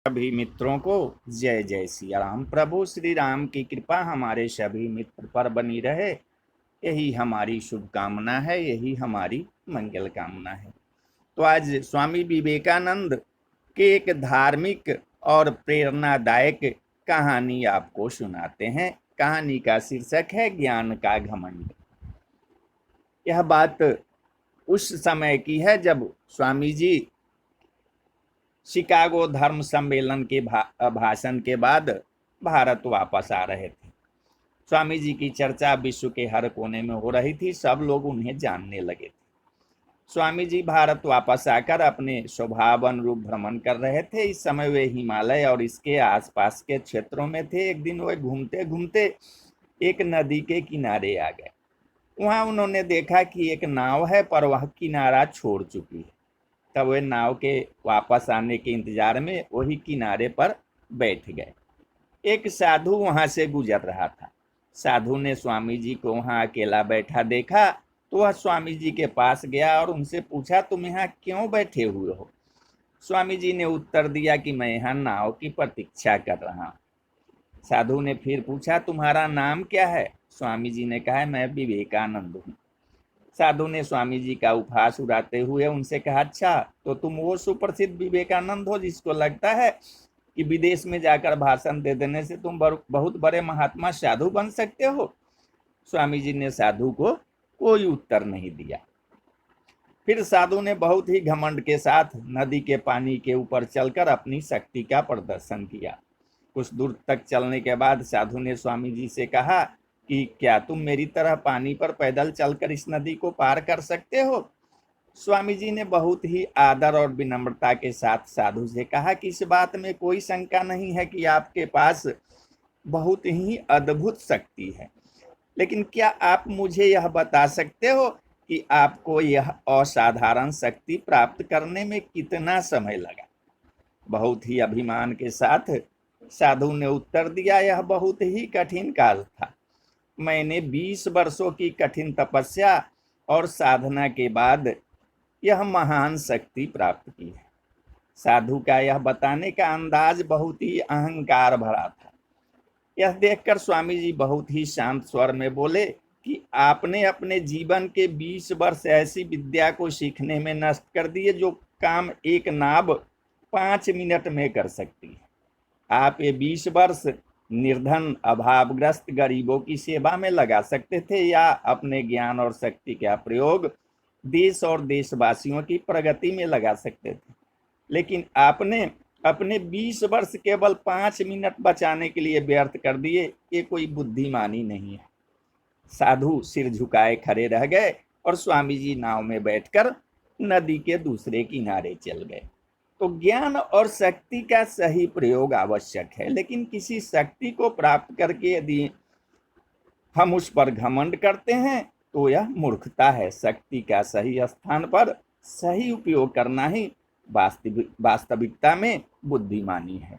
सभी मित्रों को जय जय सिया राम। प्रभु श्री राम की कृपा हमारे सभी मित्र पर बनी रहे, यही हमारी शुभकामना है, यही हमारी मंगल कामना है। तो आज स्वामी विवेकानंद के एक धार्मिक और प्रेरणादायक कहानी आपको सुनाते हैं। कहानी का शीर्षक है ज्ञान का घमंड। यह बात उस समय की है जब स्वामी जी शिकागो धर्म सम्मेलन के भाषण के बाद भारत वापस आ रहे थे। स्वामी जी की चर्चा विश्व के हर कोने में हो रही थी, सब लोग उन्हें जानने लगे थे। स्वामी जी भारत वापस आकर अपने स्वभाव अनुरूप भ्रमण कर रहे थे। इस समय वे हिमालय और इसके आसपास के क्षेत्रों में थे। एक दिन वे घूमते घूमते एक नदी के किनारे आ गए। वहां उन्होंने देखा कि एक नाव है, पर वह किनारा छोड़ चुकी है। तब वे नाव के वापस आने के इंतजार में वही किनारे पर बैठ गए। एक साधु वहां से गुजर रहा था। साधु ने स्वामी जी को वहां अकेला बैठा देखा तो वह स्वामी जी के पास गया और उनसे पूछा, तुम यहाँ क्यों बैठे हुए हो? स्वामी जी ने उत्तर दिया कि मैं यहाँ नाव की प्रतीक्षा कर रहा हूँ। साधु ने फिर पूछा, तुम्हारा नाम क्या है? स्वामी जी ने कहा, मैं विवेकानंद हूँ। साधु ने स्वामी जी का उपहास उड़ाते हुए उनसे कहा, अच्छा तो तुम वो सुप्रसिद्ध विवेकानंद हो जिसको लगता है कि विदेश में जाकर भाषण दे देने से तुम बहुत बड़े महात्मा साधु बन सकते हो? स्वामी जी ने साधु को कोई उत्तर नहीं दिया। फिर साधु ने बहुत ही घमंड के साथ नदी के पानी के ऊपर चलकर अपनी शक्ति का प्रदर्शन किया। कुछ दूर तक चलने के बाद साधु ने स्वामी जी से कहा कि क्या तुम मेरी तरह पानी पर पैदल चलकर इस नदी को पार कर सकते हो? स्वामी जी ने बहुत ही आदर और विनम्रता के साथ साधु से कहा कि इस बात में कोई शंका नहीं है कि आपके पास बहुत ही अद्भुत शक्ति है, लेकिन क्या आप मुझे यह बता सकते हो कि आपको यह असाधारण शक्ति प्राप्त करने में कितना समय लगा? बहुत ही अभिमान के साथ साधु ने उत्तर दिया, यह बहुत ही कठिन काल था। मैंने 20 वर्षों की कठिन तपस्या और साधना के बाद यह महान शक्ति प्राप्त की है। साधु का यह बताने का अंदाज बहुत ही अहंकार भरा था। यह देखकर स्वामी जी बहुत ही शांत स्वर में बोले कि आपने अपने जीवन के 20 वर्ष ऐसी विद्या को सीखने में नष्ट कर दिए जो काम एक नाव 5 मिनट में कर सकती है। आप ये 20 वर्ष निर्धन अभावग्रस्त गरीबों की सेवा में लगा सकते थे, या अपने ज्ञान और शक्ति का प्रयोग देश और देशवासियों की प्रगति में लगा सकते थे। लेकिन आपने अपने 20 वर्ष केवल 5 मिनट बचाने के लिए व्यर्थ कर दिए। ये कोई बुद्धिमानी नहीं है। साधु सिर झुकाए खड़े रह गए और स्वामी जी नाव में बैठकर नदी के दूसरे किनारे चल गए। तो ज्ञान और शक्ति का सही प्रयोग आवश्यक है, लेकिन किसी शक्ति को प्राप्त करके यदि हम उस पर घमंड करते हैं तो यह मूर्खता है। शक्ति का सही स्थान पर सही उपयोग करना ही वास्तविकता में बुद्धिमानी है।